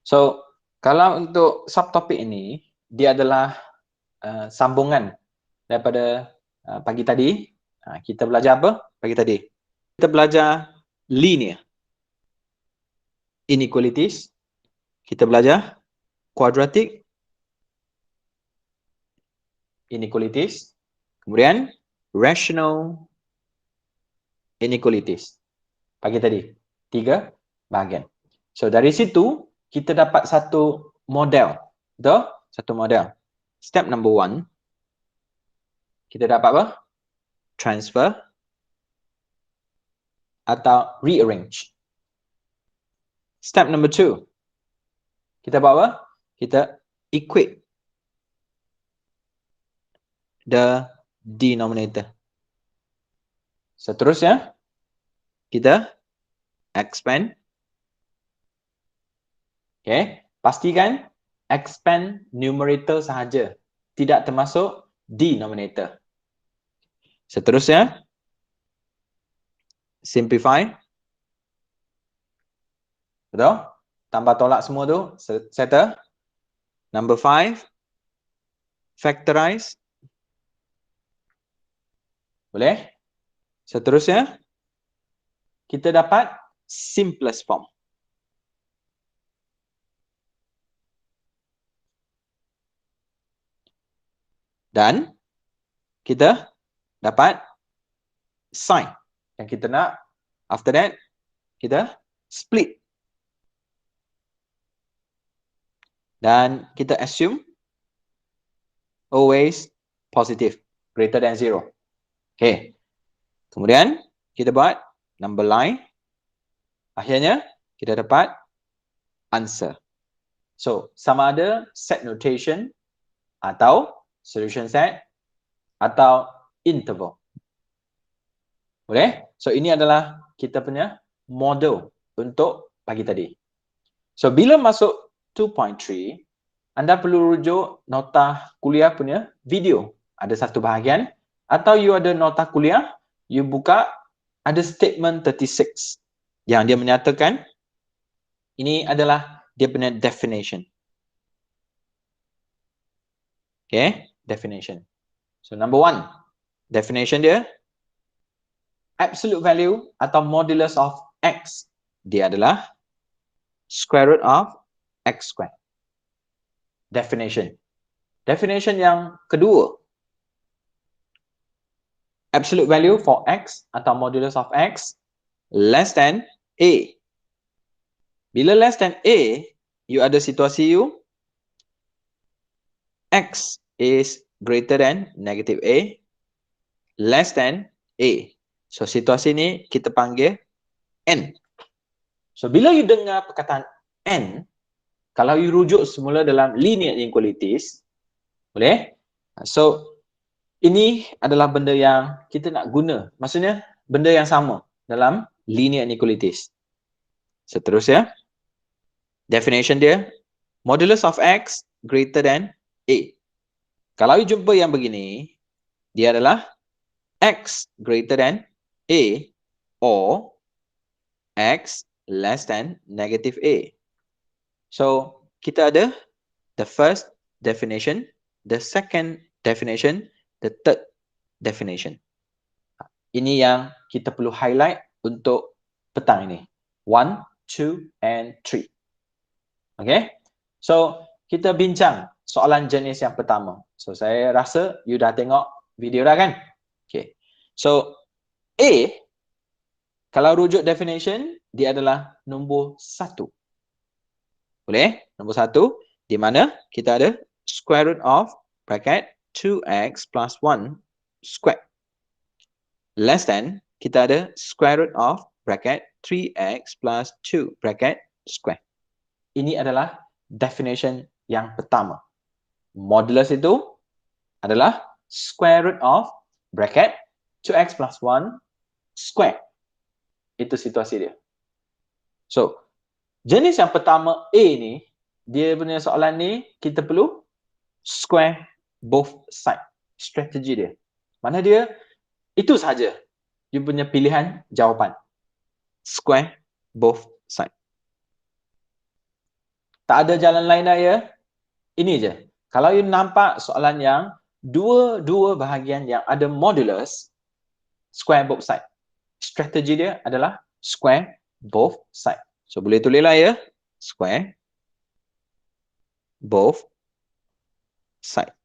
So, kalau untuk subtopik ini, dia adalah sambungan daripada pagi tadi. Kita belajar apa pagi tadi? Kita belajar linear inequalities. Kita belajar quadratic inequalities. Kemudian rational inequalities. Pagi tadi, 3 bahagian. So, dari situ, kita dapat satu model. Betul? Satu model. Step number 1, kita dapat apa? Transfer atau rearrange. Step number 2, kita buat apa? Kita equate the denominator. Seterusnya, kita expand. Okay, pastikan expand numerator sahaja, tidak termasuk denominator. Seterusnya, simplify. Betul? Tambah tolak semua tu, settle. Number 5, factorize. Boleh? Seterusnya, kita dapat simplest form. Dan kita dapat sign yang kita nak. After that, kita split. Dan kita assume always positive, greater than 0. Okay. Kemudian, kita buat number line. Akhirnya, kita dapat answer. So, sama ada set notation atau solution set atau interval. Boleh? So, ini adalah kita punya model untuk pagi tadi. So, bila masuk 2.3, anda perlu rujuk nota kuliah punya video. Ada satu bahagian. Atau you ada nota kuliah, you buka, ada statement 36. Yang dia menyatakan, ini adalah dia punya definition. Okay, definition. So, number 1, definition dia, absolute value atau modulus of x, dia adalah square root of x squared. Definition. Definition yang kedua, absolute value for x atau modulus of x less than a. Bila less than a, you ada situasi you x is greater than negative a, less than a. So, situasi ni kita panggil n. So, bila you dengar perkataan n, kalau you rujuk semula dalam linear inequalities, boleh? So, ini adalah benda yang kita nak guna. Maksudnya, benda yang sama dalam linear inequalities. Seterusnya, definition dia, modulus of x greater than a. Kalau you jumpa yang begini, dia adalah x greater than a or x less than negative a. So, kita ada the first definition, the second definition, the third definition. Ini yang kita perlu highlight untuk petang ini. 1, 2, and 3. Okay? So, kita bincang soalan jenis yang pertama. So, saya rasa you dah tengok video dah kan? Okay. So, A, kalau rujuk definition, dia adalah nombor 1. Boleh? Nombor 1, di mana kita ada square root of bracket 2x plus 1 square. Less than, kita ada square root of bracket 3x plus 2 bracket square. Ini adalah definition yang pertama. Modulus itu adalah square root of bracket 2x plus 1 square. Itu situasi dia. So, jenis yang pertama A ni, dia punya soalan ni, kita perlu square both side. Strategi dia. Mana dia? Itu sahaja. You punya pilihan jawapan. Square both side. Tak ada jalan lain dah ya. Ini je. Kalau you nampak soalan yang dua bahagian yang ada modulus, square both side. Strategi dia adalah square both side. So boleh tulislah ya. Square both side.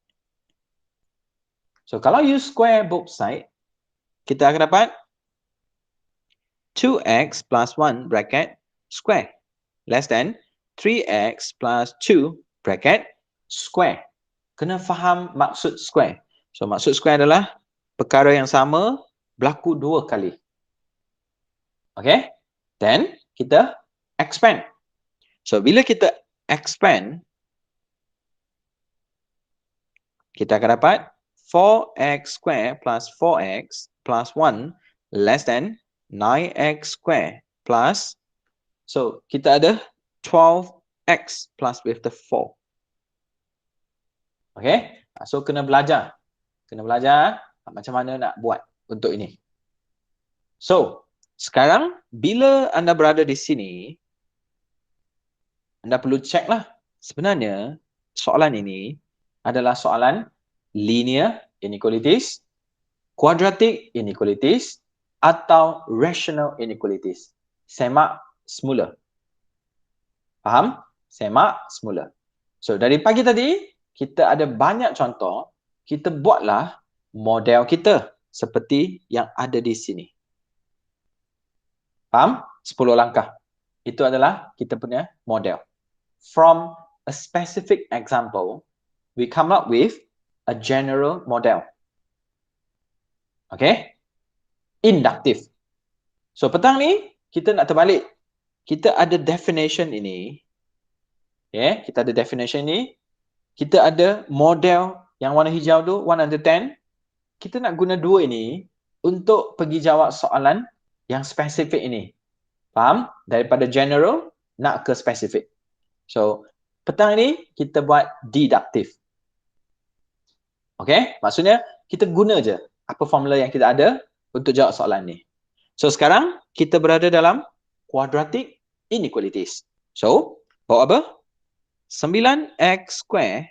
So kalau you square both side, kita akan dapat 2x plus 1 bracket square less than 3x plus 2 bracket square. Kena faham maksud square. So maksud square adalah perkara yang sama berlaku dua kali. Okay? Then kita expand. So bila kita expand, kita akan dapat 4x square plus 4x plus 1 less than 9x square plus, so kita ada 12x plus with the 4. Okay? So kena belajar. Kena belajar macam mana nak buat untuk ini. So, sekarang bila anda berada di sini, anda perlu cek lah. Sebenarnya, soalan ini adalah soalan linear inequalities, quadratic inequalities, atau rational inequalities. Semak semula. Faham? Semak semula. So, dari pagi tadi, kita ada banyak contoh. Kita buatlah model kita seperti yang ada di sini. Faham? 10 langkah. Itu adalah kita punya model. From a specific example, we come up with a general model. Okay? Inductive. So, petang ni, kita nak terbalik. Kita ada definition ini. Okay? Kita ada definition ini. Kita ada model yang warna hijau tu, 1 under 10. Kita nak guna dua ini untuk pergi jawab soalan yang spesifik ini. Faham? Daripada general, nak ke spesifik. So, petang ini kita buat deductive. Okay? Maksudnya, kita guna je apa formula yang kita ada untuk jawab soalan ni. So, sekarang kita berada dalam quadratic inequalities. So, bawa apa? 9x square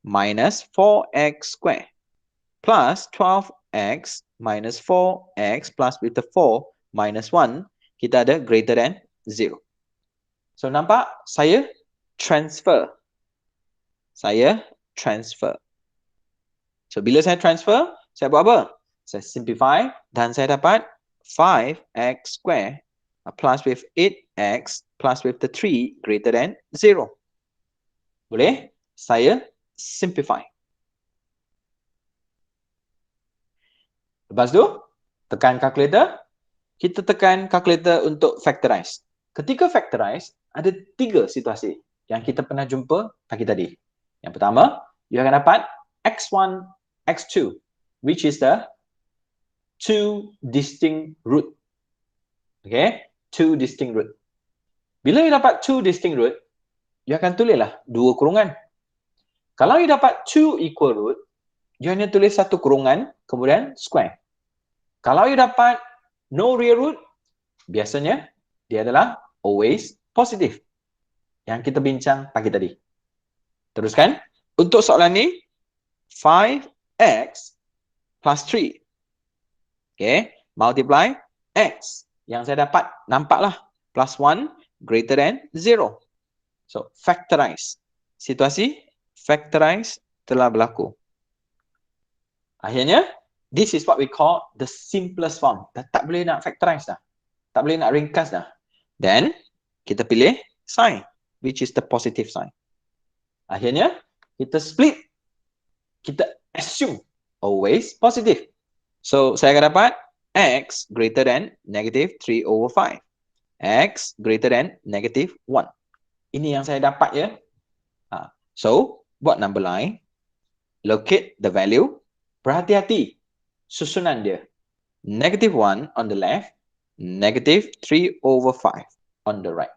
minus 4x square plus 12x minus 4x plus with the 4 minus 1, kita ada greater than 0. So, nampak? Saya transfer. Saya transfer. So, bila saya transfer, saya buat apa? Saya simplify dan saya dapat 5x square plus with 8x plus with the 3 greater than 0. Boleh? Saya simplify. Lepas tu, tekan calculator. Kita tekan calculator untuk factorize. Ketika factorize, ada 3 situasi yang kita pernah jumpa pagi tadi. Yang pertama, you akan dapat x1, x2, which is the 2 distinct root. Okay? 2 distinct root. Bila you dapat 2 distinct root, you akan tulislah 2 kurungan. Kalau you dapat 2 equal root, you hanya tulis 1 kurungan, kemudian square. Kalau you dapat no real root, biasanya dia adalah always positive. Yang kita bincang pagi tadi. Teruskan. Untuk soalan ni, 5x plus 3. Okay. Multiply x. Yang saya dapat, nampaklah. Plus 1 greater than 0. So, factorize. Situasi factorize telah berlaku. Akhirnya, this is what we call the simplest form. Dah tak boleh nak factorize dah. Tak boleh nak ringkas dah. Then, kita pilih sign, which is the positive sign. Akhirnya, kita split. Kita assume always positive. So, saya akan dapat x greater than negative 3 over 5. X greater than negative 1. Ini yang saya dapat ya. So, buat number line. Locate the value. Berhati-hati susunan dia. Negative 1 on the left. Negative 3 over 5 on the right.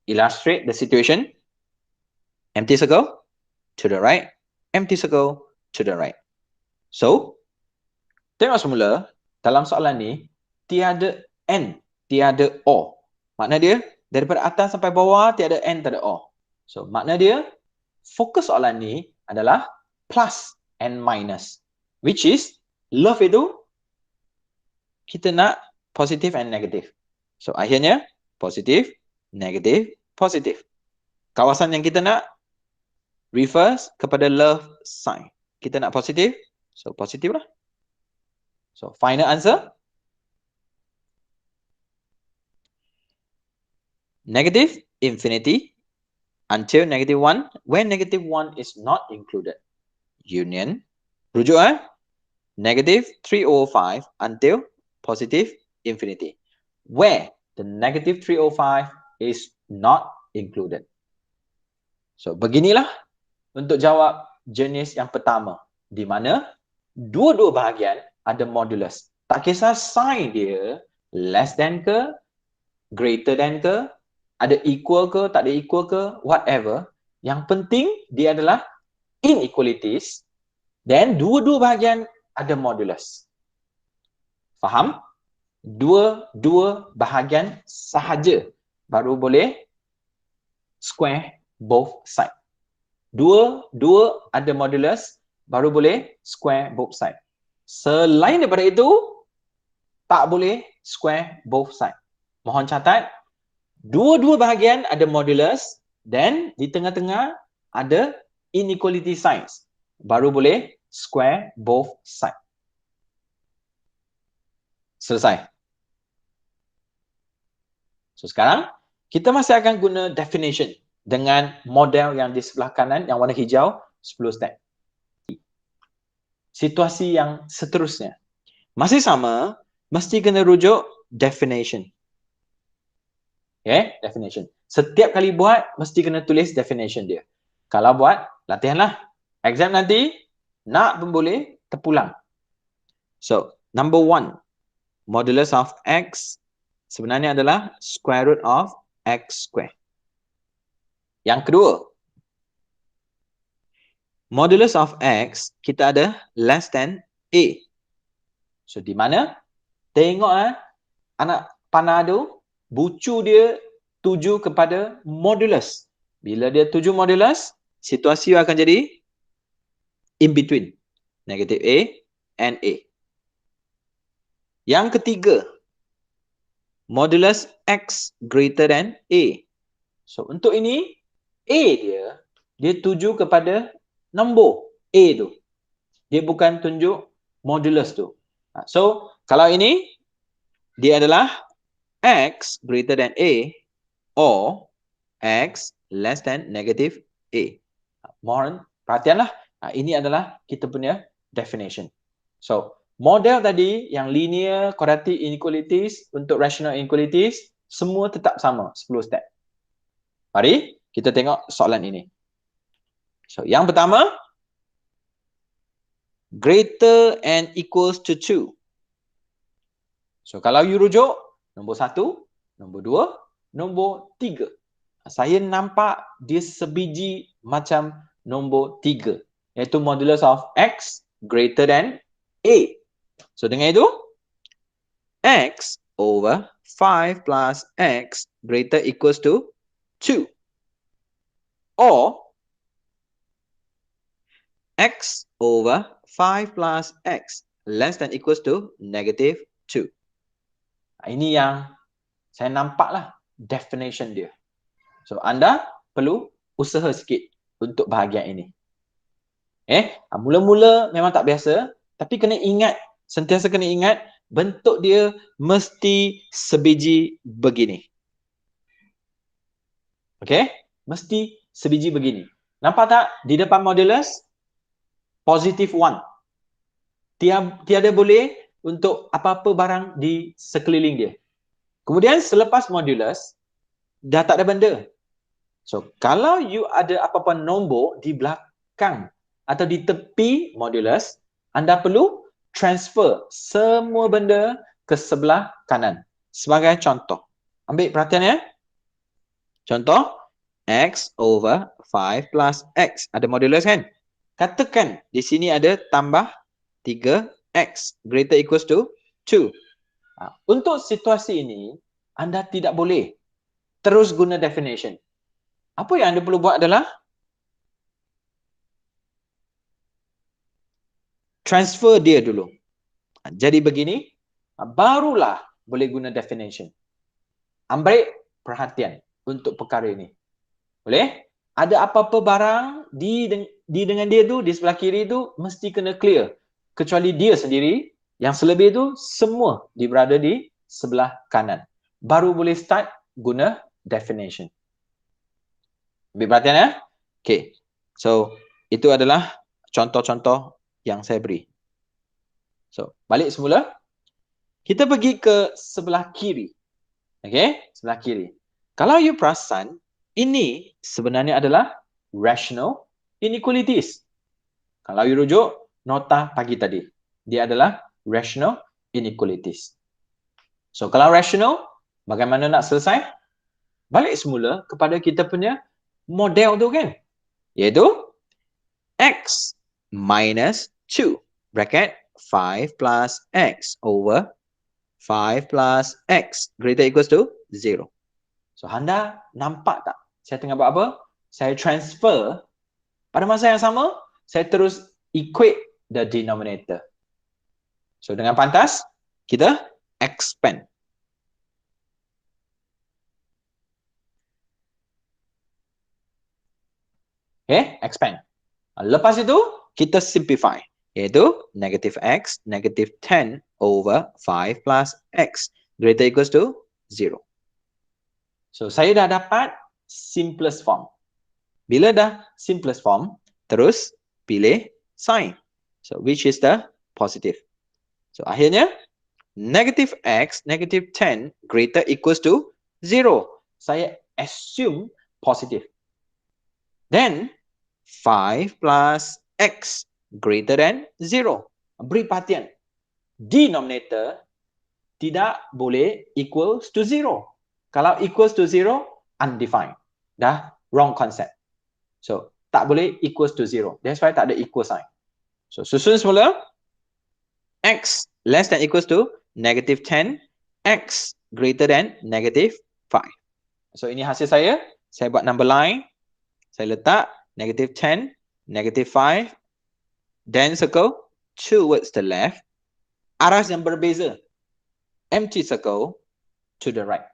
Illustrate the situation. Empty circle to the right. Empty circle to the right. So, tengok semula. Dalam soalan ni, tiada N, tiada O. Makna dia, daripada atas sampai bawah, tiada N, tiada O. So, makna dia, fokus soalan ni adalah plus and minus. Which is, love itu, kita nak positif and negatif. So, akhirnya, positif, negatif, positif. Kawasan yang kita nak, refers kepada love sign. Kita nak positif, so positif lah. So, final answer, negative infinity until -1, when -1 is not included. Union, rujuk -305 until positive infinity, where the -305 is not included. So, beginilah untuk jawab jenis yang pertama, di mana dua-dua bahagian ada modulus. Tak kisah sign dia less than ke, greater than ke, ada equal ke, tak ada equal ke, whatever. Yang penting dia adalah inequalities, then dua-dua bahagian ada modulus. Faham? Dua-dua bahagian sahaja baru boleh square both side. Dua ada modulus baru boleh square both side. Selain daripada itu, tak boleh square both side. Mohon catat, dua-dua bahagian ada modulus, dan di tengah-tengah ada inequality signs. Baru boleh square both side. Selesai. So, sekarang kita masih akan guna definition dengan model yang di sebelah kanan, yang warna hijau, 10 step. Situasi yang seterusnya. Masih sama, mesti kena rujuk definition. Okay, definition. Setiap kali buat, mesti kena tulis definition dia. Kalau buat, latihanlah. Exam nanti, nak pun boleh, terpulang. So, number 1, modulus of x sebenarnya adalah square root of x square. Yang kedua, modulus of x, kita ada less than a. So, di mana? Tengok anak panah tu, bucu dia tuju kepada modulus. Bila dia tuju modulus, situasi akan jadi in between. Negative A and A. Yang ketiga, modulus x greater than A. So, untuk ini, A dia tuju kepada nombor A tu. Dia bukan tunjuk modulus tu. So, kalau ini, dia adalah x greater than A or x less than negative A. Mohon perhatianlah, ini adalah kita punya definition. So, model tadi yang linear, quadratic inequalities untuk rational inequalities, semua tetap sama, 10 step. Mari kita tengok soalan ini. So, yang pertama, greater and equals to 2. So, kalau you rujuk, nombor 1, nombor 2, nombor 3. Saya nampak dia sebiji macam nombor 3. Iaitu modulus of x greater than A. So, dengan itu, x over 5 plus x greater equals to 2. Or, x over 5 plus x less than equals to negative 2. Ini yang saya nampaklah definition dia. So, anda perlu usaha sikit untuk bahagian ini. Mula-mula memang tak biasa, tapi kena ingat, sentiasa kena ingat, bentuk dia mesti sebiji begini. Okay? Mesti sebiji begini. Nampak tak? Di depan modulus, positive 1. Tiada boleh untuk apa-apa barang di sekeliling dia. Kemudian selepas modulus, dah tak ada benda. So, kalau you ada apa-apa nombor di belakang atau di tepi modulus, anda perlu transfer semua benda ke sebelah kanan. Sebagai contoh. Ambil perhatian ya. Contoh, x over 5 plus x. Ada modulus kan? Katakan di sini ada tambah 3x greater equals to 2. Untuk situasi ini, anda tidak boleh terus guna definition. Apa yang anda perlu buat adalah transfer dia dulu. Jadi begini, barulah boleh guna definition. Ambil perhatian untuk perkara ini. Boleh? Ada apa-apa barang di dengan dia tu, di sebelah kiri tu, mesti kena clear. Kecuali dia sendiri, yang selebih tu, semua berada di sebelah kanan. Baru boleh start guna definition. Ambil perhatian ya? Okay. So, itu adalah contoh-contoh yang saya beri. So, balik semula. Kita pergi ke sebelah kiri. Okay? Sebelah kiri. Kalau you perasan, ini sebenarnya adalah rational inequalities. Kalau you rujuk nota pagi tadi, dia adalah rational inequalities. So, kalau rational, bagaimana nak selesai? Balik semula kepada kita punya model tu kan? Iaitu x minus 2 bracket 5 plus x over 5 plus x greater equals to 0. So, anda nampak tak? Saya tengah buat apa? Saya transfer. Pada masa yang sama, saya terus equate the denominator. So, dengan pantas, kita expand. Okay, expand. Lepas itu, kita simplify. Iaitu negative x, negative 10 over 5 plus x greater equals to 0. So, saya dah dapat simplest form. Bila dah simplest form, terus pilih sign. So, which is the positive. So, akhirnya, negative x, negative 10 greater equals to 0. Saya assume positive. Then, 5 plus x greater than 0. Beri perhatian. Denominator tidak boleh equals to 0. Kalau equals to 0, undefined. Dah wrong concept. So, tak boleh equals to 0. That's why tak ada equal sign. So, susun semula. X less than equals to negative 10. X greater than negative 5. So, ini hasil saya. Saya buat number line. Saya letak negative 10, negative 5. Then circle towards the left. Aras yang berbeza. Empty circle to the right.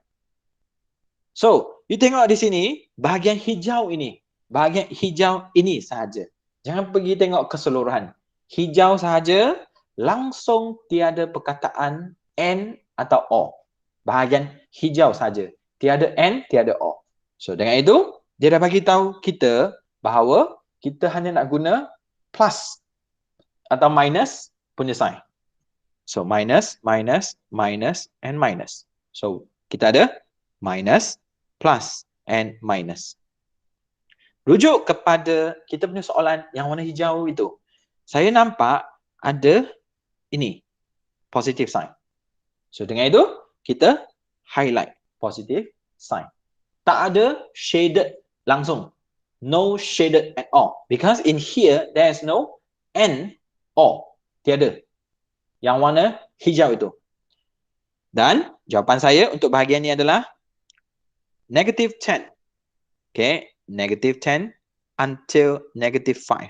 So, you tengok di sini, bahagian hijau ini. Bahagian hijau ini sahaja. Jangan pergi tengok keseluruhan. Hijau sahaja, langsung tiada perkataan N atau O. Bahagian hijau sahaja. Tiada N, tiada O. So, dengan itu, dia dah bagi tahu kita bahawa kita hanya nak guna plus atau minus punya sign. So, minus, minus, minus, and minus. So, kita ada minus, plus, and minus. Rujuk kepada kita punya soalan yang warna hijau itu. Saya nampak ada ini, positive sign. So, dengan itu, kita highlight positive sign. Tak ada shaded langsung. No shaded at all. Because in here, there is no N, O. Tiada. Yang warna hijau itu. Dan jawapan saya untuk bahagian ini adalah negative 10. Okay, negative 10 until negative 5.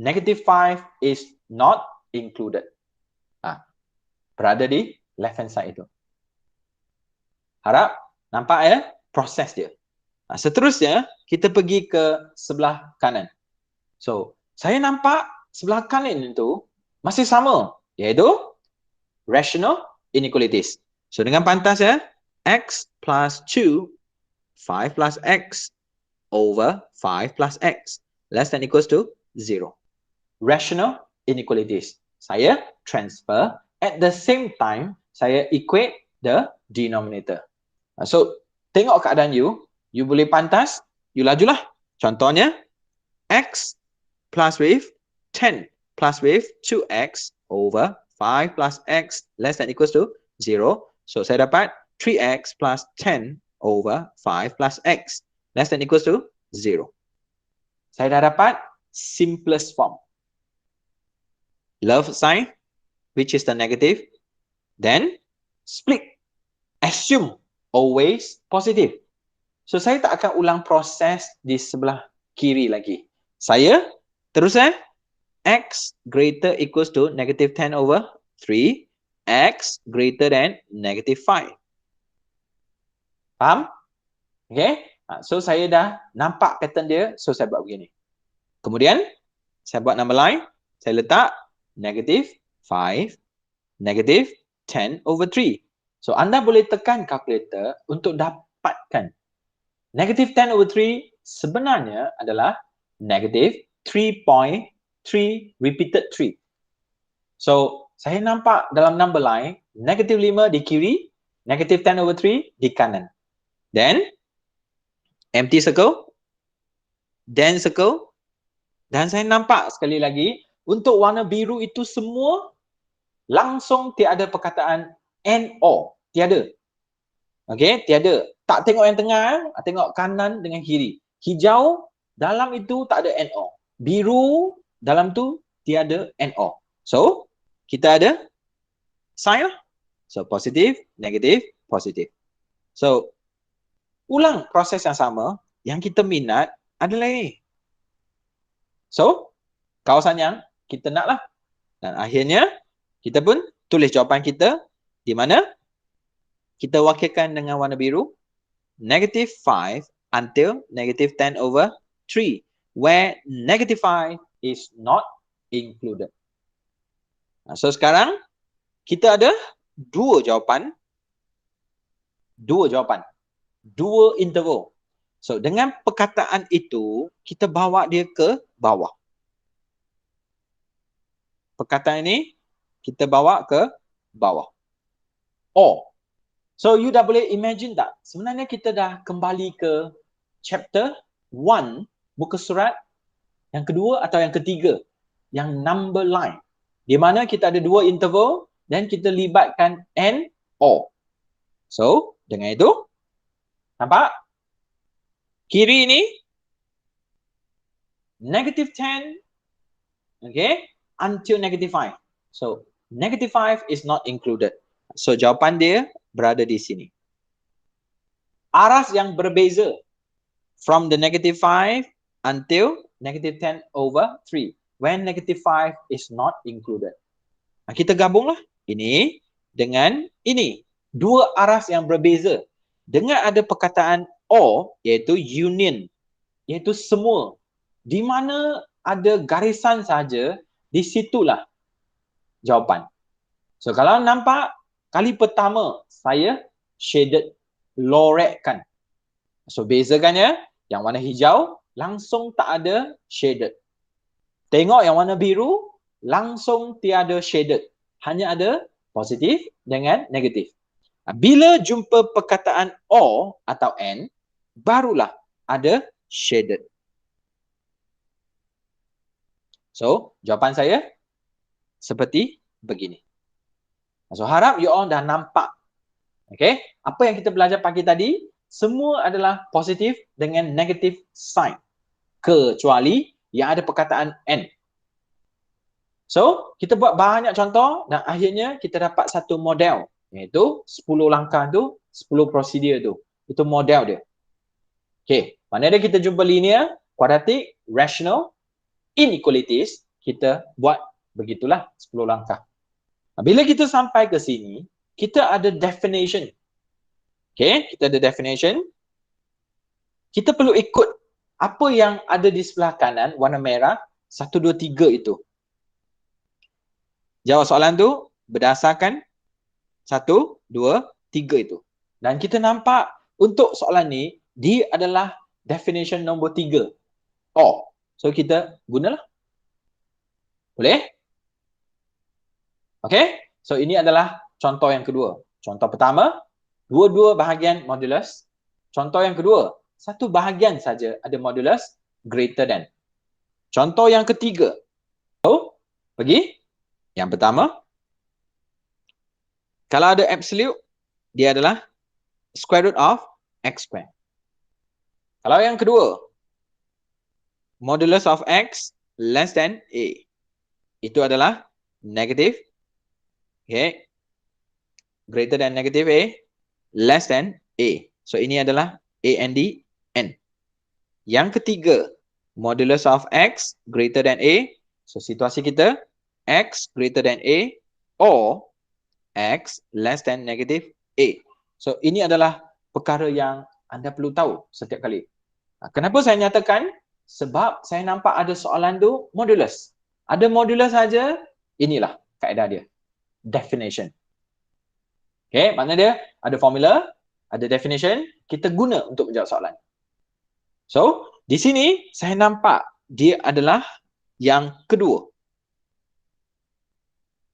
Negative 5 is not included. Berada di left hand side itu. Harap nampak ya proses dia. Seterusnya, kita pergi ke sebelah kanan. So, saya nampak sebelah kanan itu masih sama. Iaitu rational inequalities. So, dengan pantas ya, x plus 2, 5 plus x over 5 plus x less than equals to 0. Rational inequalities. Saya transfer, at the same time, saya equate the denominator. So, tengok keadaan you boleh pantas, you lajulah. Contohnya, x plus with 10 plus with 2x over 5 plus x less than equals to 0. So, saya dapat 3x plus 10 over 5 plus x less than equals to 0. Saya dah dapat simplest form. Love sign, which is the negative. Then, split. Assume always positive. So, saya tak akan ulang proses di sebelah kiri lagi. Saya teruskan x greater equals to negative 10 over 3, x greater than negative 5. Faham? Okay? So, saya dah nampak pattern dia. So, saya buat begini. Kemudian, saya buat number line. Saya letak negative 5, negative 10 over 3. So, anda boleh tekan kalkulator untuk dapatkan negative 10 over 3 sebenarnya adalah negative 3.3 repeated 3. So, saya nampak dalam number line, negative 5 di kiri, negative 10 over 3 di kanan. Then, empty circle, then circle, dan saya nampak sekali lagi, untuk warna biru itu semua, langsung tiada perkataan and or. Tiada. Okay, tiada. Tak tengok yang tengah, tengok kanan dengan kiri. Hijau, dalam itu tak ada and or. Biru, dalam tu tiada and or. So, kita ada sign lah. So, positif, negatif, positif. So, ulang proses yang sama, yang kita minat adalah ini. So, kawasan yang kita nak lah. Dan akhirnya, kita pun tulis jawapan kita di mana kita wakilkan dengan warna biru. Negative 5 until negative 10 over 3. Where negative 5 is not included. So, sekarang, kita ada dua jawapan. Dua interval. So, dengan perkataan itu, kita bawa dia ke bawah. Perkataan ini, kita bawa ke bawah. Or. So, you dah boleh imagine tak? Sebenarnya kita dah kembali ke chapter 1, muka surat yang kedua atau yang ketiga. Yang number line. Di mana kita ada dua interval dan kita libatkan and or. So, dengan itu, nampak? Kiri ini, negative 10, okay, until negative 5. So, negative 5 is not included. So, jawapan dia berada di sini. Aras yang berbeza from the negative 5 until negative 10 over 3. When negative 5 is not included. Kita gabunglah ini dengan ini. Dua aras yang berbeza. Dengan ada perkataan or, iaitu union, iaitu semua. Di mana ada garisan saja, di situlah jawapan. So, kalau nampak, kali pertama, saya shaded, lorekkan. So, bezakannya, yang warna hijau, langsung tak ada shaded. Tengok yang warna biru, langsung tiada shaded. Hanya ada positif dengan negatif. Bila jumpa perkataan or atau and, barulah ada shaded. So, jawapan saya seperti begini. So, harap you all dah nampak. Okay? Apa yang kita belajar pagi tadi, semua adalah positif dengan negative sign. Kecuali yang ada perkataan and. So, kita buat banyak contoh dan akhirnya kita dapat satu model. Iaitu 10 langkah tu, 10 prosedur tu. Itu model dia. Okay. Mana ada kita jumpa linear, kuadratik, rational, inequalities, kita buat begitulah 10 langkah. Bila kita sampai ke sini, kita ada definition. Okay, kita ada definition. Kita perlu ikut apa yang ada di sebelah kanan, warna merah, 1, 2, 3 itu. Jawab soalan tu berdasarkan 1, 2, 3 itu. Dan kita nampak untuk soalan ni, dia adalah definition nombor 3. Or. So, kita gunalah. Boleh? Okay? So, ini adalah contoh yang kedua. Contoh pertama, dua-dua bahagian modulus. Contoh yang kedua, satu bahagian saja ada modulus greater than. Contoh yang ketiga. So, pergi. Yang pertama, kalau ada absolute, dia adalah square root of x square. Kalau yang kedua, modulus of x less than a. Itu adalah negative. Okay. Greater than negative a, less than a. So, ini adalah A and D, N. Yang ketiga, modulus of X greater than A. So, situasi kita, X greater than A or X less than negative A. So, ini adalah perkara yang anda perlu tahu setiap kali. Kenapa saya nyatakan? Sebab saya nampak ada soalan tu modulus. Ada modulus saja, inilah kaedah dia. Definition. Okay, makna dia ada formula, ada definition, kita guna untuk menjawab soalan. So, di sini saya nampak dia adalah yang kedua.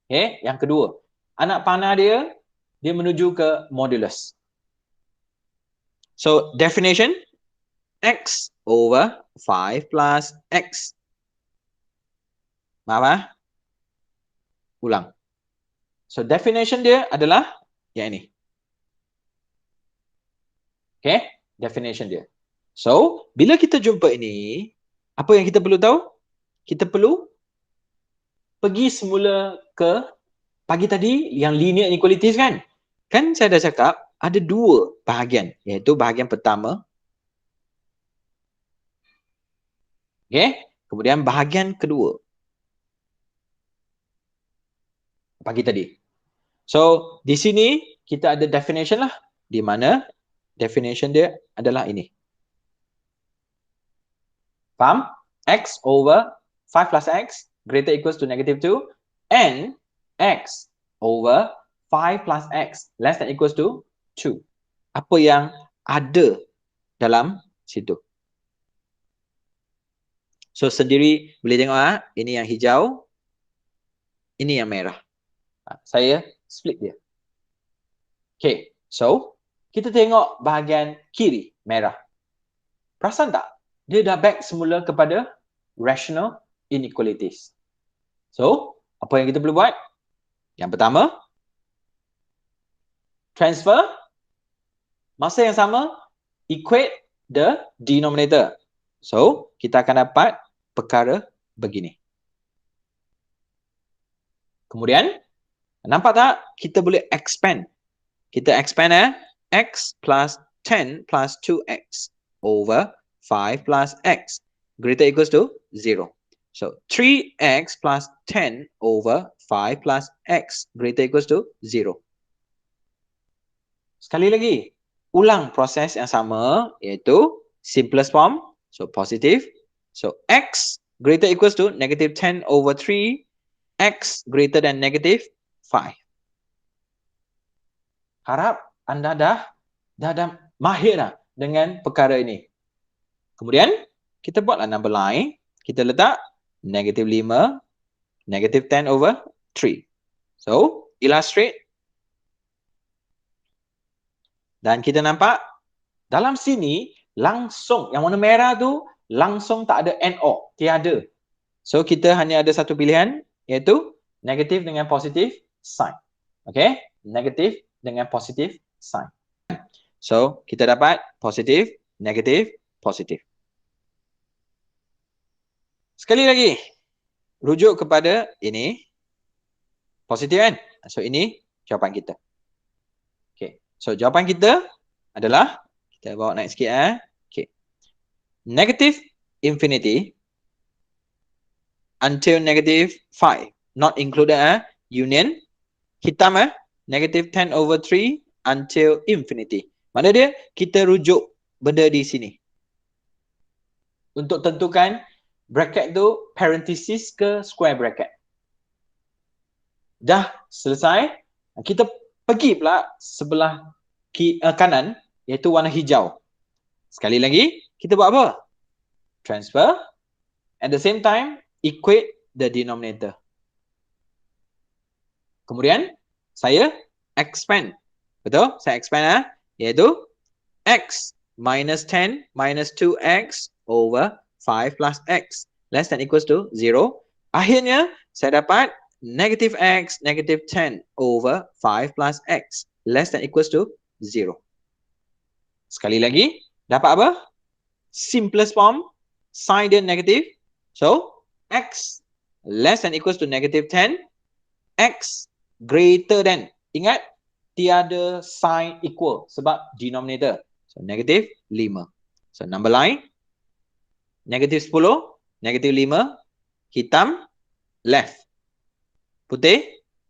Okay, yang kedua. Anak panah dia menuju ke modulus. So, definition, X over 5 plus X. Maaf, ulang. So, definition dia adalah yang ini. Okay, definition dia. So, bila kita jumpa ini, apa yang kita perlu tahu? Kita perlu pergi semula ke pagi tadi yang linear inequalities kan? Kan saya dah cakap ada dua bahagian, iaitu bahagian pertama. Okay, kemudian bahagian kedua. Pagi tadi. So, di sini kita ada definition lah, di mana definition dia adalah ini. Faham? X over 5 plus X greater equals to negative 2 and X over 5 plus X less than equals to 2. Apa yang ada dalam situ? So, sendiri boleh tengok ini yang hijau, ini yang merah. Saya split dia. Okay, so kita tengok bahagian kiri, merah. Perasan tak? Dia dah back semula kepada rational inequalities. So, apa yang kita perlu buat? Yang pertama, transfer. Masa yang sama, equate the denominator. So, kita akan dapat perkara begini. Kemudian, nampak tak? Kita boleh expand. Kita expand X plus 10 plus 2X over 5 plus X greater equals to 0. So, 3X plus 10 over 5 plus X greater equals to 0. Sekali lagi, ulang proses yang sama, iaitu simplest form. So, positive. So, X greater equals to negative 10 over 3. X greater than negative 5. Harap anda dah mahir dah dengan perkara ini. Kemudian, kita buatlah number line. Kita letak negative 5, negative 10 over 3. So, illustrate. Dan kita nampak, dalam sini, langsung, yang warna merah tu, langsung tak ada NO. Tiada. So, kita hanya ada satu pilihan, iaitu negatif dengan positif sign. Okay? Negatif dengan positif sign. So, kita dapat positif, negatif, positif. Sekali lagi, rujuk kepada ini. Positif kan? So, ini jawapan kita. Okay. So, jawapan kita adalah, kita bawa naik sikit. Okay. Negative infinity until negative 5. Not included union. Hitam negative 10 over 3 until infinity. Mana dia? Kita rujuk benda di sini. Untuk tentukan bracket tu parenthesis ke square bracket. Dah selesai. Kita pergi pula sebelah kanan, iaitu warna hijau. Sekali lagi, kita buat apa? Transfer. At the same time, equate the denominator. Kemudian, saya expand. Betul? Saya expand iaitu X minus 10 minus 2X over 5 plus X less than equals to 0. Akhirnya, saya dapat negative X, negative 10 over 5 plus X less than equals to 0. Sekali lagi, dapat apa? Simplest form, sign dia negative. So, X less than equals to negative 10, X greater than. Ingat, tiada sign equal sebab denominator. So, negatif 5. So, number line. Negatif 10, negatif 5, hitam, left. Putih,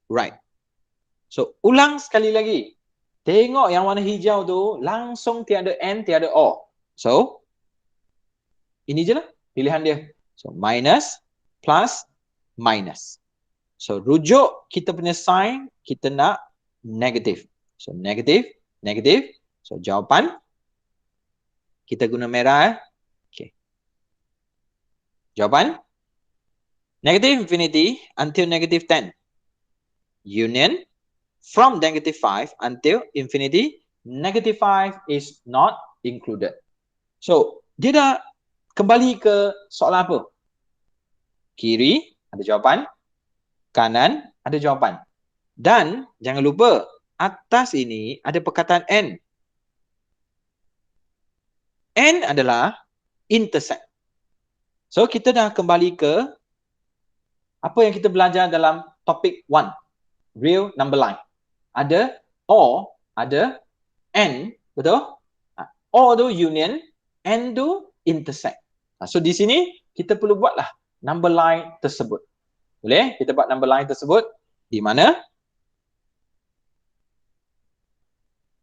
right. So, ulang sekali lagi. Tengok yang warna hijau tu, langsung tiada N, tiada O. So, ini je lah pilihan dia. So, minus, plus, minus. So, rujuk kita punya sign, kita nak negatif. So, negatif, negatif. So, jawapan, kita guna merah. Okay. Jawapan, negative infinity until negative 10. Union, from negative 5 until infinity, negative 5 is not included. So, dia dah kembali ke soalan apa? Kiri ada jawapan, kanan ada jawapan. Dan jangan lupa, atas ini ada perkataan N. N adalah intersect. So, kita dah kembali ke apa yang kita belajar dalam topik 1. Real number line. Ada O, ada N, betul? O tu union, N tu intersect. So, di sini kita perlu buatlah number line tersebut. Boleh? Kita buat number line tersebut. Di mana?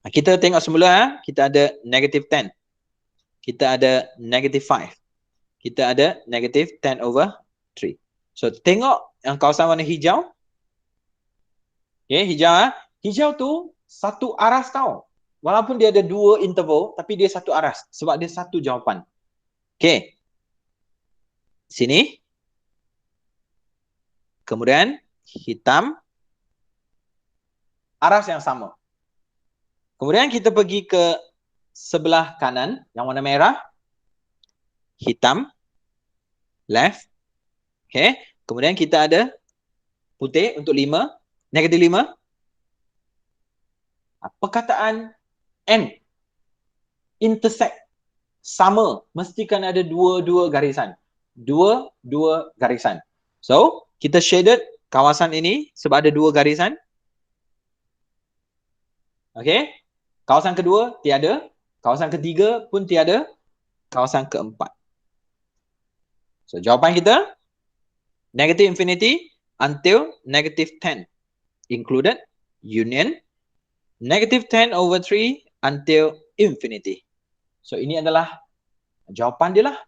Kita tengok semula, kita ada negative 10. Kita ada negative 5. Kita ada negative 10 over 3. So, tengok yang kawasan warna hijau. Okay, hijau. Hijau tu satu aras tau. Walaupun dia ada dua interval, tapi dia satu aras. Sebab dia satu jawapan. Okay. Sini. Kemudian, hitam. Aras yang sama. Kemudian kita pergi ke sebelah kanan, yang warna merah. Hitam. Left. Okay. Kemudian kita ada putih untuk 5. Negatif 5. Perkataan N. Intersect. Sama. Mestikan ada dua garisan. Dua garisan. So, kita shaded kawasan ini sebab ada dua garisan. Okay. Kawasan kedua tiada. Kawasan ketiga pun tiada. Kawasan keempat. So, jawapan kita negative infinity until negative 10 included union negative 10 over 3 until infinity. So, ini adalah jawapan dia lah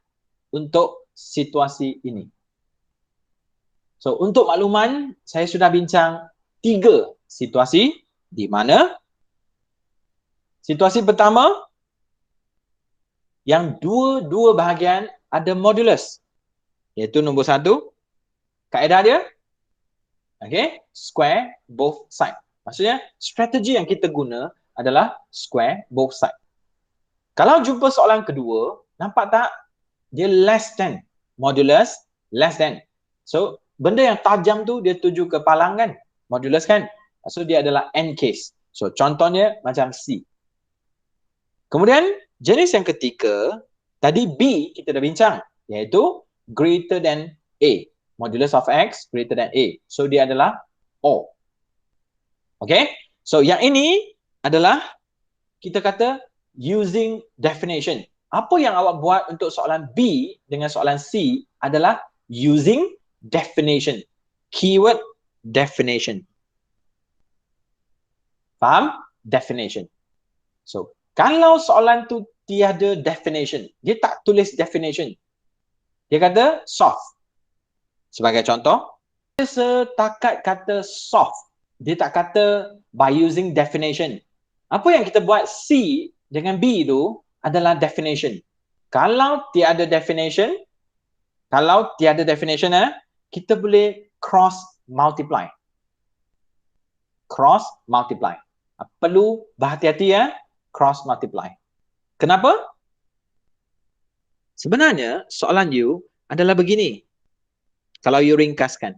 untuk situasi ini. So, untuk makluman, saya sudah bincang 3 situasi di mana situasi pertama yang dua bahagian ada modulus, iaitu nombor 1, kaedah dia, okay, square both side. Maksudnya, strategi yang kita guna adalah square both side. Kalau jumpa soalan kedua, nampak tak? Dia less than, modulus less than. So, benda yang tajam tu dia tuju ke palang kan? Modulus kan? So, dia adalah N case. So, contohnya macam C. Kemudian, jenis yang ketiga, tadi B kita dah bincang, iaitu greater than A. Modulus of X greater than A. So, dia adalah O. Okay? So, yang ini adalah kita kata using definition. Apa yang awak buat untuk soalan B dengan soalan C adalah using definition. Keyword definition. Faham? Definition. So, kalau soalan tu tiada definition, dia tak tulis definition. Dia kata soft. Sebagai contoh, dia setakat kata soft. Dia tak kata by using definition. Apa yang kita buat C dengan B tu adalah definition. Kalau tiada definition, kita boleh cross multiply. Cross multiply. Perlu berhati-hati ya, cross multiply. Kenapa? Sebenarnya soalan you adalah begini. Kalau you ringkaskan.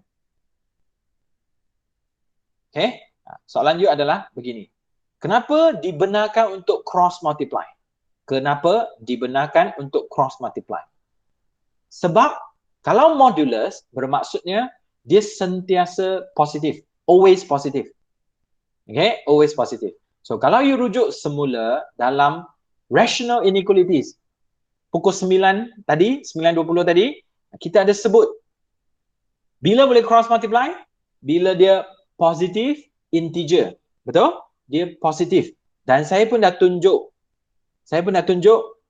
Okay? Soalan you adalah begini. Kenapa dibenarkan untuk cross multiply? Kenapa dibenarkan untuk cross multiply? Sebab kalau modulus bermaksudnya dia sentiasa positif. Always positif. Okay? Always positif. So, kalau you rujuk semula dalam Rational inequalities. Pukul 9 tadi, 9.20 tadi, kita ada sebut bila boleh cross multiply? Bila dia positif integer. Betul? Dia positif. Dan saya pun dah tunjuk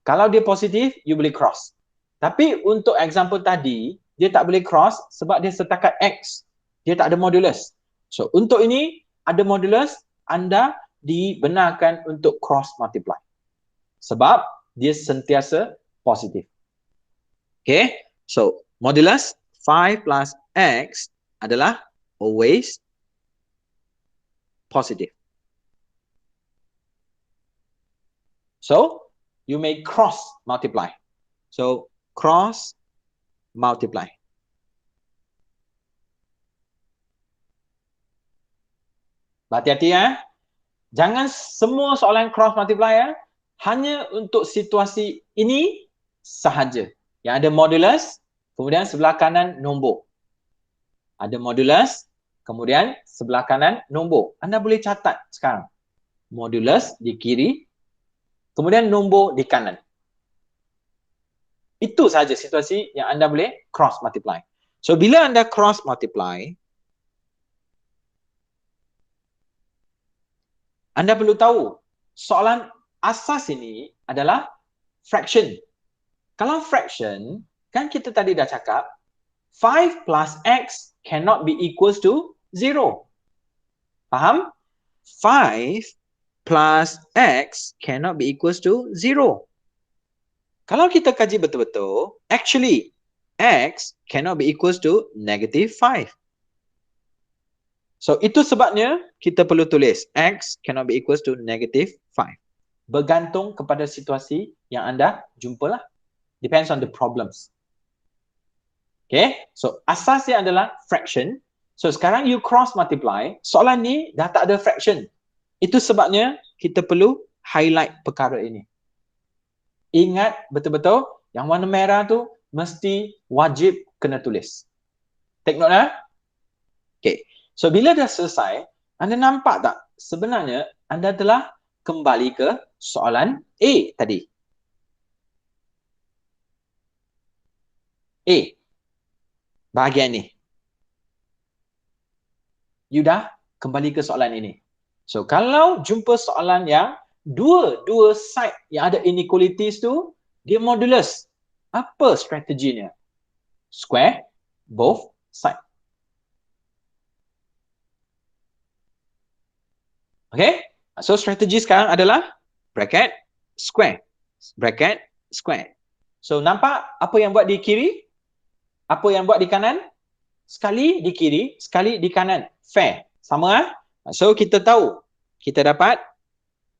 kalau dia positif, you boleh cross. Tapi untuk example tadi, dia tak boleh cross sebab dia setakat X. Dia tak ada modulus. So, untuk ini, ada modulus, anda dibenarkan untuk cross multiply. Sebab dia sentiasa positif. Okay, so modulus 5 plus X adalah always positive. So, you may cross multiply. So, cross multiply. Hati-hati ya. Jangan semua soalan cross multiply ya. Hanya untuk situasi ini sahaja. Yang ada modulus, kemudian sebelah kanan nombor. Ada modulus, kemudian sebelah kanan nombor. Anda boleh catat sekarang. Modulus di kiri, kemudian nombor di kanan. Itu sahaja situasi yang anda boleh cross multiply. So, bila anda cross multiply, anda perlu tahu soalan asas ini adalah fraction. Kalau fraction, kan kita tadi dah cakap 5 plus X cannot be equals to 0. Faham? 5 plus X cannot be equals to 0. Kalau kita kaji betul-betul, actually, X cannot be equals to negative 5. So, itu sebabnya kita perlu tulis X cannot be equals to negative 5. Bergantung kepada situasi yang anda jumpalah. Depends on the problems. Okay, so asasnya adalah fraction. So, sekarang you cross multiply. Soalan ni dah tak ada fraction. Itu sebabnya kita perlu highlight perkara ini. Ingat betul-betul yang warna merah tu mesti wajib kena tulis. Take note lah. Okay. So, bila dah selesai, anda nampak tak sebenarnya anda telah kembali ke soalan A tadi. A. Bahagian ni. You dah kembali ke soalan ini. So, kalau jumpa soalan yang dua side yang ada inequalities tu, dia modulus. Apa strateginya? Square both side. Okay? So, strategi sekarang adalah bracket, square. Bracket, square. So, nampak apa yang buat di kiri? Apa yang buat di kanan? Sekali di kiri, sekali di kanan. Fair. Sama. So, kita tahu. Kita dapat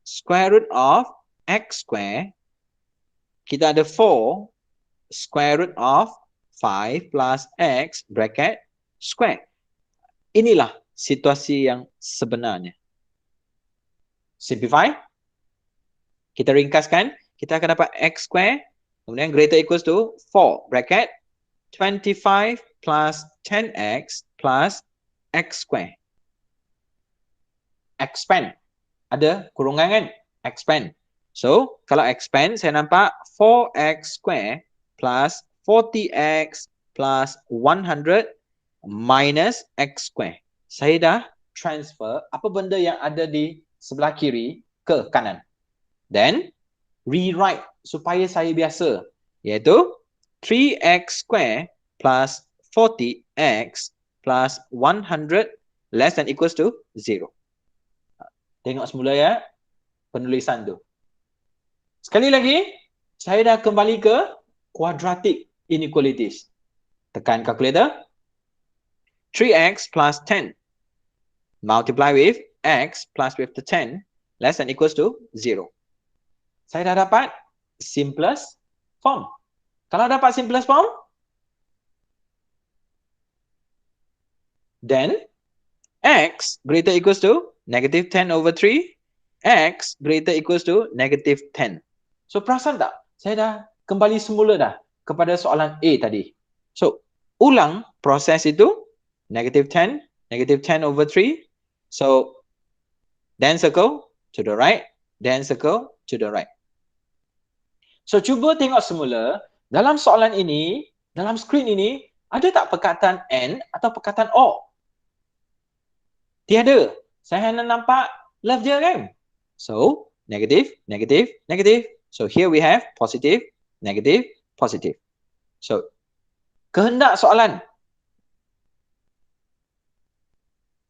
square root of X square. Kita ada 4 square root of 5 plus X bracket square. Inilah situasi yang sebenarnya. Simplify. Kita ringkaskan. Kita akan dapat X square. Kemudian greater equals to 4 bracket 25 plus 10X plus X square. Expand. Ada kurungan kan? Expand. So, kalau expand, saya nampak 4X square plus 40X plus 100 minus X square. Saya dah transfer apa benda yang ada di sebelah kiri ke kanan. Then, rewrite supaya saya biasa. Iaitu 3X square plus 40X plus 100 less than equals to 0. Tengok semula ya penulisan tu. Sekali lagi, saya dah kembali ke quadratic inequalities. Tekan calculator. 3x plus 10 multiply with x plus with the 10 less than equals to 0. Saya dah dapat simplest form. Kalau dapat simplest form, then x greater equals to negative 10 over 3, x greater equals to negative 10. So, perasan tak? Saya dah kembali semula dah kepada soalan A tadi. So, ulang proses itu, negative 10 over 3. So, then circle to the right, then circle to the right. So, cuba tengok semula, dalam soalan ini, dalam skrin ini, ada tak perkataan and atau perkataan or? Tiada. Saya hanya nampak love je kan? So, negative, negative, negative. So, here we have positive, negative, positive. So, kehendak soalan.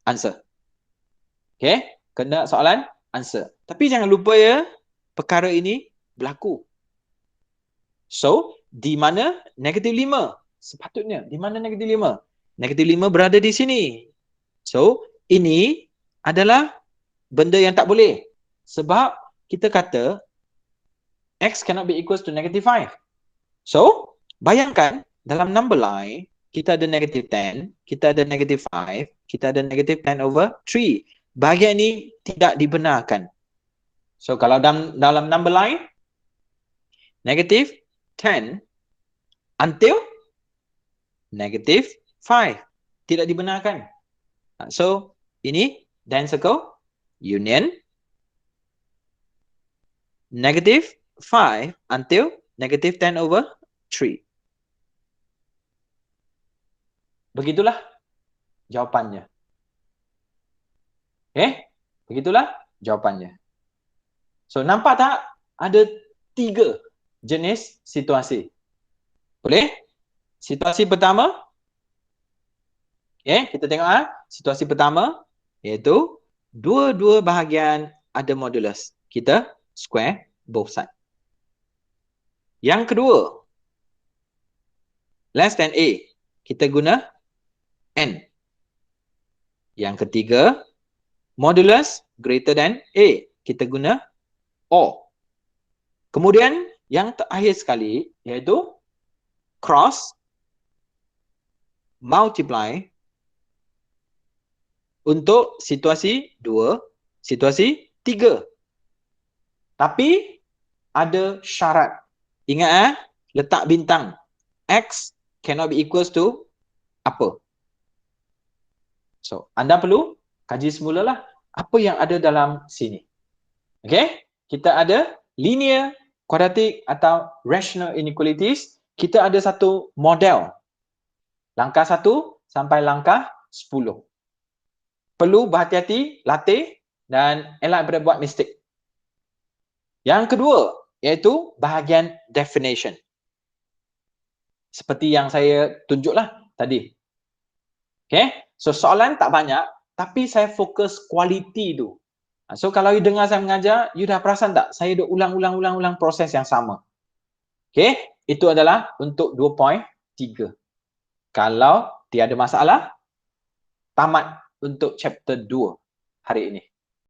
Answer. Okay? Kehendak soalan, answer. Tapi jangan lupa ya, perkara ini berlaku. So, di mana negatif 5? Sepatutnya, di mana negatif 5? Negatif 5 berada di sini. So, ini adalah benda yang tak boleh. Sebab kita kata x cannot be equals to negative 5. So, bayangkan dalam number line, kita ada negative 10, kita ada negative 5, kita ada negative 10 over 3. Bahagian ini tidak dibenarkan. So, kalau dalam number line, negative 10 until negative 5. Tidak dibenarkan. So, ini dan circle union negative 5 until negative 10 over 3. Begitulah jawapannya. Begitulah jawapannya. So, nampak tak? Ada 3 jenis situasi. Boleh? Situasi pertama. Kita tengok situasi pertama iaitu dua-dua bahagian ada modulus. Kita square both side. Yang kedua, less than A. Kita guna N. Yang ketiga, modulus greater than A. Kita guna O. Kemudian, yang terakhir sekali iaitu cross multiply untuk situasi 2, situasi 3. Tapi ada syarat. Ingat letak bintang. X cannot be equals to apa? So, anda perlu kaji semula lah apa yang ada dalam sini. Okay? Kita ada linear, quadratic atau rational inequalities. Kita ada satu model. Langkah 1 sampai langkah 10. Perlu berhati-hati, latih dan elak daripada buat mistake. Yang kedua, iaitu bahagian definition. Seperti yang saya tunjuklah tadi. Okay? So, soalan tak banyak, tapi saya fokus kualiti tu. So, kalau you dengar saya mengajar, you dah perasan tak? Saya dah ulang proses yang sama. Okay? Itu adalah untuk 2.3. Kalau tiada masalah, tamat untuk chapter 2 hari ini.